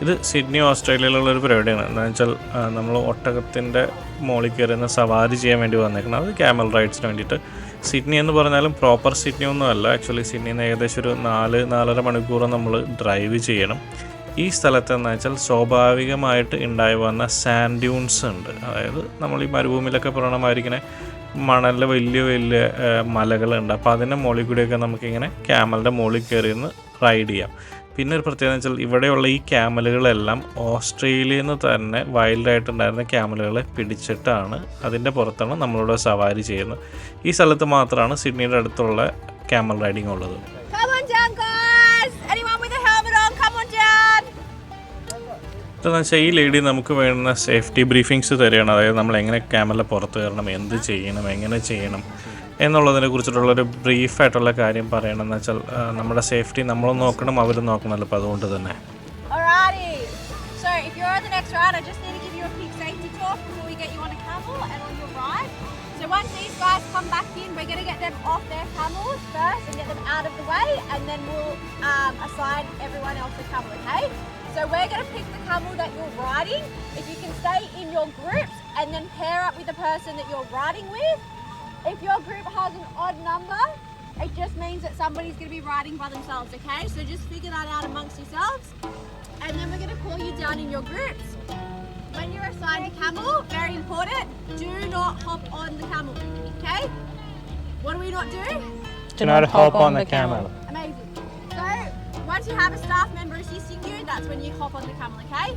ഇത് സിഡ്നി ഓസ്ട്രേലിയയിലുള്ളൊരു പരിപാടിയാണ്. എന്താണെന്ന് വെച്ചാൽ നമ്മൾ ഒട്ടകത്തിൻ്റെ മുകളിൽ കയറുന്ന സവാരി ചെയ്യാൻ വേണ്ടി വന്നേക്കുന്നത്. അത് ക്യാമൽ റൈഡ്സിന് വേണ്ടിയിട്ട്. സിഡ്നി എന്ന് പറഞ്ഞാലും പ്രോപ്പർ സിഡ്നി ഒന്നും അല്ല. ആക്ച്വലി സിഡ്നിയിൽ നിന്ന് ഏകദേശം ഒരു 4-4.5 മണിക്കൂർ നമ്മൾ ഡ്രൈവ് ചെയ്യണം. ഈ സ്ഥലത്ത് എന്ന് വെച്ചാൽ സ്വാഭാവികമായിട്ട് ഉണ്ടായി വന്ന സാൻഡ് ഡ്യൂൺസ് ഉണ്ട്. അതായത് നമ്മൾ ഈ മരുഭൂമിയിലൊക്കെ പറയണമായിരിക്കണേ മണലിൽ വലിയ വലിയ മലകളുണ്ട്. അപ്പോൾ അതിൻ്റെ മുകളിൽ കൂടിയൊക്കെ നമുക്കിങ്ങനെ ക്യാമലിൻ്റെ മുകളിൽ കയറി നിന്ന് റൈഡ് ചെയ്യാം. പിന്നെ ഒരു പ്രത്യേകത വെച്ചാൽ ഇവിടെയുള്ള ഈ ക്യാമലുകളെല്ലാം ഓസ്ട്രേലിയയിൽ നിന്ന് തന്നെ വൈൽഡായിട്ടുണ്ടായിരുന്ന ക്യാമലുകളെ പിടിച്ചിട്ടാണ് അതിൻ്റെ പുറത്താണ് നമ്മളിവിടെ സവാരി ചെയ്യുന്നത്. ഈ സ്ഥലത്ത് മാത്രമാണ് സിഡ്നിയുടെ അടുത്തുള്ള ക്യാമൽ റൈഡിങ് ഉള്ളത്. ഇതെന്ന് വെച്ചാൽ ഈ ലേഡി നമുക്ക് വേണ്ടുന്ന സേഫ്റ്റി ബ്രീഫിങ്സ് തരികയാണ്. അതായത് നമ്മൾ എങ്ങനെ ക്യാമലിൻ്റെ പുറത്ത് കയറണം, എന്ത് ചെയ്യണം, എങ്ങനെ ചെയ്യണം എന്നുള്ളതിനെ കുറിച്ചിട്ടുള്ളൊരു ബ്രീഫായിട്ടുള്ള കാര്യം പറയണമെന്ന് വെച്ചാൽ നമ്മുടെ സേഫ്റ്റി നമ്മളും നോക്കണം അവരും നോക്കണമല്ലോ. അപ്പോൾ അതുകൊണ്ട് തന്നെ So once these guys come back in, we're going to get them off their camels first and get them out of the way, and then we'll assign everyone else a camel, okay? So we're going to pick the camel that you're riding. If you can stay in your groups and then pair up with the person that you're riding with. If your group has an odd number, it just means that somebody's going to be riding by themselves, okay? So just figure that out amongst yourselves. And then we're going to call you down in your groups. When you're assigned a camel, very important, do not hop on the camel, okay? What do we not do? Do not hop on the camel. Amazing. So once you have a staff member assisting you, that's when you hop on the camel, okay?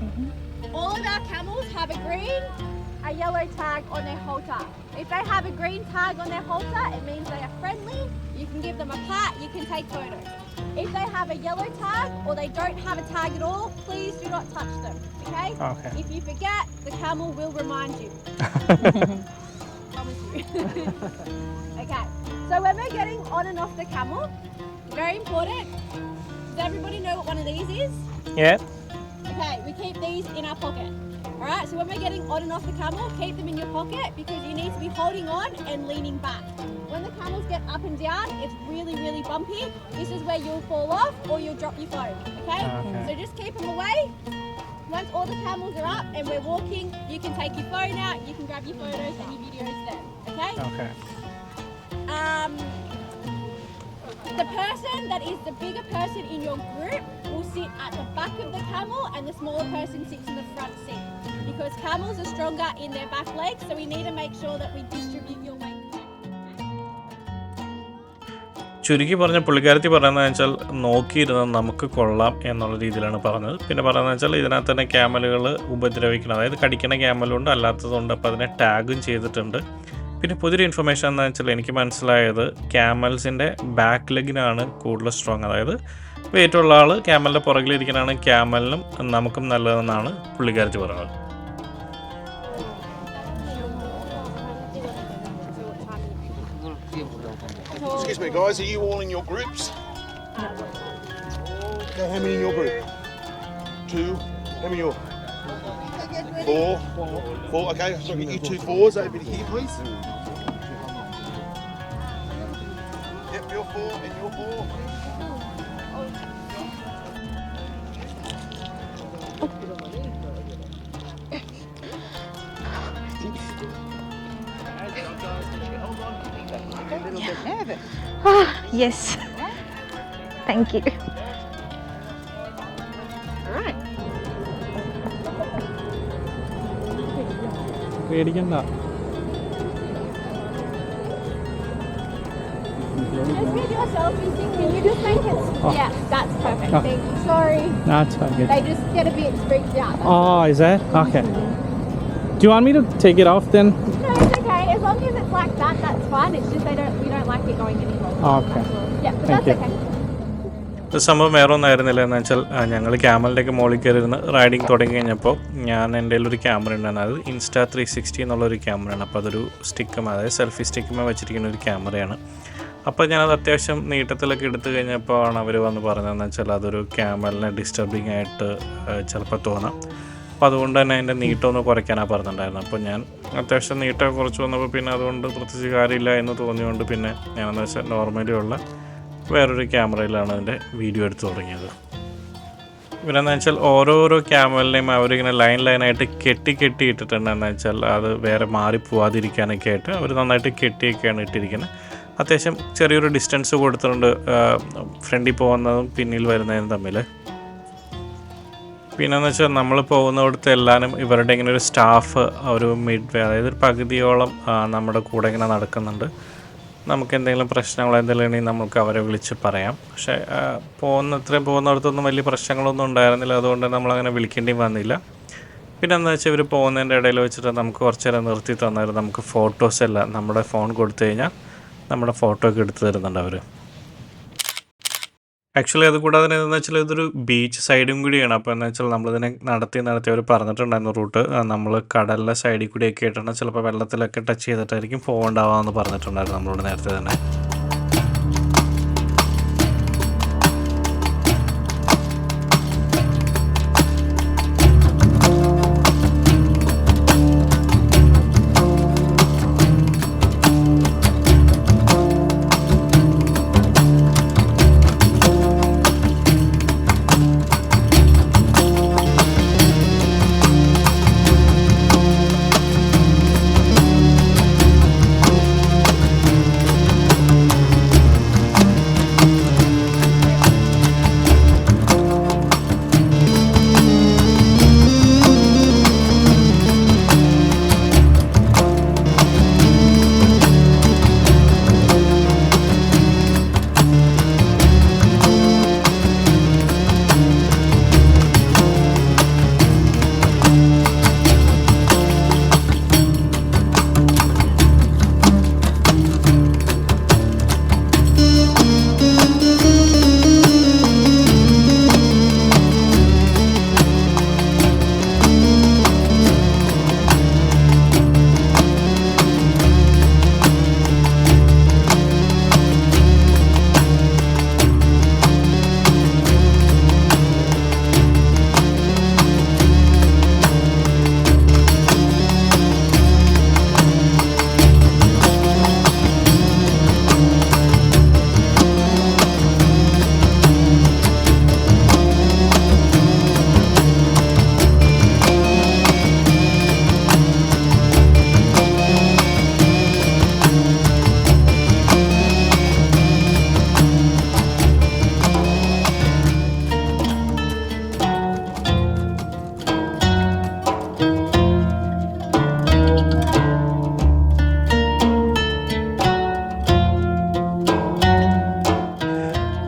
All of our camels have a yellow tag on their halter. If they have a green tag on their halter, it means they are friendly. You can give them a pat, you can take photos. If they have a yellow tag or they don't have a tag at all, please do not touch them, okay? Okay. If you forget, the camel will remind you. Promise you. Okay, so when we're getting on and off the camel, very important, does everybody know what one of these is? Yeah. Okay, we keep these in our pocket. Alright, so when we're getting on and off the camel, keep them in your pocket because you need to be holding on and leaning back. When the camels get up and down, it's really, really bumpy. This is where you'll fall off or you'll drop your phone, okay? So just keep them away. Once all the camels are up and we're walking, you can take your phone out, you can grab your photos and your videos then, okay? Okay. The person that is the bigger person in your group will sit at the back of the camel and the smaller person sits in the front seat. Because camels are stronger in their back legs, so we need to make sure that we distribute your weight. ചുരുക്കി പറഞ്ഞ പുള്ളിക്കാരത്തി പറയുന്നത് വെച്ചാൽ നോക്കിയിരുന്നത് നമുക്ക് കൊള്ളാം എന്നുള്ള രീതിയിലാണ് പറഞ്ഞത്. പിന്നെ പറയുന്നത് വെച്ചാൽ ഇതിനകത്ത് തന്നെ ക്യാമലുകൾ ഉപദ്രവിക്കണം, അതായത് കടിക്കുന്ന ക്യാമലുണ്ട് അല്ലാത്തതുണ്ട്. അപ്പോൾ അതിനെ ടാഗും ചെയ്തിട്ടുണ്ട്. പിന്നെ പുതിയൊരു ഇൻഫർമേഷൻ എന്താണെന്ന് വെച്ചാൽ എനിക്ക് മനസ്സിലായത് ക്യാമൽസിൻ്റെ ബാക്ക് ലെഗിനാണ് കൂടുതൽ സ്ട്രോങ്. അതായത് വെയിറ്റുള്ള ആൾ ക്യാമലിൻ്റെ പുറകിലിരിക്കാനാണ് ക്യാമലിനും നമുക്കും നല്ലതെന്നാണ് പുള്ളിക്കാരത്തി പറയുന്നത്. Excuse me, guys, are you all in your groups? Okay, how many in your group? 2. How many your? 4. 4. Okay, so I'll get you 2 4s over to here, please. Yep, you're 4 and you're 4. Yes. Thank you. All right. പേടിക്കണ്ട. Just with your selfie stick, can you just make it? Yeah, that's perfect. Oh. Thank you. Sorry. That's okay. They just get a bit freaked out. Oh, is that? Okay. Do you want me to take it off then? No, it's okay. As long as it's like that, that's fine. It's just we don't like it going any longer. Okay. Yeah, but Thank that's you. okay. സംഭവം വേറെ ഒന്നായിരുന്നില്ല. എന്ന് വെച്ചാൽ ഞങ്ങൾ ക്യാമലിൻ്റെയൊക്കെ മുകളിൽ കയറിയിരുന്ന് riding തുടങ്ങി കഴിഞ്ഞപ്പോൾ എൻ്റെ ഒരു ക്യാമറ ഉണ്ടായിരുന്നു. അത് ഇൻസ്റ്റാ 360 എന്നുള്ളൊരു ക്യാമറയാണ്. അപ്പോൾ അതൊരു സ്റ്റിക്കും, അതായത് സെൽഫി സ്റ്റിക്കുമേ വെച്ചിരിക്കുന്ന ഒരു ക്യാമറയാണ്. അപ്പോൾ ഞാനത് അത്യാവശ്യം നീട്ടത്തിലൊക്കെ എടുത്തു കഴിഞ്ഞപ്പോൾ ആണ് അവർ വന്ന് പറഞ്ഞതെന്ന് വെച്ചാൽ അതൊരു ക്യാമലിനെ ഡിസ്റ്റർബിങ് ആയിട്ട് ചിലപ്പോൾ തോന്നാം. അപ്പോൾ അതുകൊണ്ട് തന്നെ അതിൻ്റെ നീട്ടമൊന്ന് കുറയ്ക്കാനാണ് പറഞ്ഞിട്ടുണ്ടായിരുന്നത്. അപ്പോൾ ഞാൻ അത്യാവശ്യം നീട്ടമൊക്കെ കുറച്ച് വന്നപ്പോൾ പിന്നെ അതുകൊണ്ട് പ്രത്യേകിച്ച് കാര്യമില്ല എന്ന് തോന്നിയുകൊണ്ട് പിന്നെ ഞാനെന്ന് വെച്ചാൽ നോർമലി ഉള്ള വേറൊരു ക്യാമറയിലാണ് അതിൻ്റെ വീഡിയോ എടുത്തു തുടങ്ങിയത്. ഇവരെന്ന് വെച്ചാൽ ഓരോരോ ക്യാമലിനെയും അവരിങ്ങനെ ലൈനായിട്ട് കെട്ടിയിട്ടിട്ടുണ്ടെന്ന് വെച്ചാൽ അത് വേറെ മാറിപ്പോവാതിരിക്കാനൊക്കെ ആയിട്ട് അവർ നന്നായിട്ട് കെട്ടിയൊക്കെയാണ് ഇട്ടിരിക്കുന്നത്. അത്യാവശ്യം ചെറിയൊരു ഡിസ്റ്റൻസ് കൊടുത്തിട്ടുണ്ട് ഫ്രണ്ടിൽ പോകുന്നതും പിന്നിൽ വരുന്നതും തമ്മിൽ. പിന്നെയെന്ന് വെച്ചാൽ നമ്മൾ പോകുന്നിടത്ത് എല്ലാവരും ഇവരുടെ ഇങ്ങനെ ഒരു സ്റ്റാഫ് ഒരു മിഡ് അതായത് ഒരു പകുതിയോളം നമ്മുടെ കൂടെ ഇങ്ങനെ നടക്കുന്നുണ്ട്. നമുക്ക് എന്തെങ്കിലും പ്രശ്നങ്ങളോ എന്തെങ്കിലും ഉണ്ടെങ്കിൽ നമുക്ക് അവരെ വിളിച്ച് പറയാം. പക്ഷേ പോകുന്നിടത്തൊന്നും വലിയ പ്രശ്നങ്ങളൊന്നും ഉണ്ടായിരുന്നില്ല, അതുകൊണ്ട് നമ്മളങ്ങനെ വിളിക്കേണ്ടി വന്നില്ല. പിന്നെ എന്താ വെച്ചാൽ ഇവർ പോകുന്നതിൻ്റെ ഇടയിൽ വെച്ചിട്ട് നമുക്ക് കുറച്ച് നേരം നിർത്തി തന്നായിരുന്നു. നമുക്ക് ഫോട്ടോസ് എല്ലാം നമ്മുടെ ഫോൺ കൊടുത്തു കഴിഞ്ഞാൽ നമ്മുടെ ഫോട്ടോ ഒക്കെ എടുത്തു തരുന്നുണ്ട് അവർ. ആക്ച്വലി അത് കൂടാതെ എന്താണെന്ന് വെച്ചാൽ ഇതൊരു ബീച്ച് സൈഡും കൂടിയാണ്. അപ്പോൾ എന്താ വെച്ചാൽ നമ്മളിതിനെ നടത്തി അവർ പറഞ്ഞിട്ടുണ്ടായിരുന്നു റൂട്ട് നമ്മൾ കടലിൻ്റെ സൈഡിൽ കൂടിയൊക്കെ ആയിട്ടാണ് ചിലപ്പോൾ വെള്ളത്തിലൊക്കെ ടച്ച് ചെയ്തിട്ടായിരിക്കും പോകണ്ടാവാമെന്ന് പറഞ്ഞിട്ടുണ്ടായിരുന്നു നമ്മളോട് നേരത്തെ തന്നെ.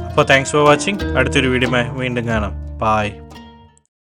അപ്പോൾ താങ്ക്സ് ഫോർ വാച്ചിങ്. അടുത്തൊരു വീഡിയോ വീണ്ടും കാണാം. ബൈ.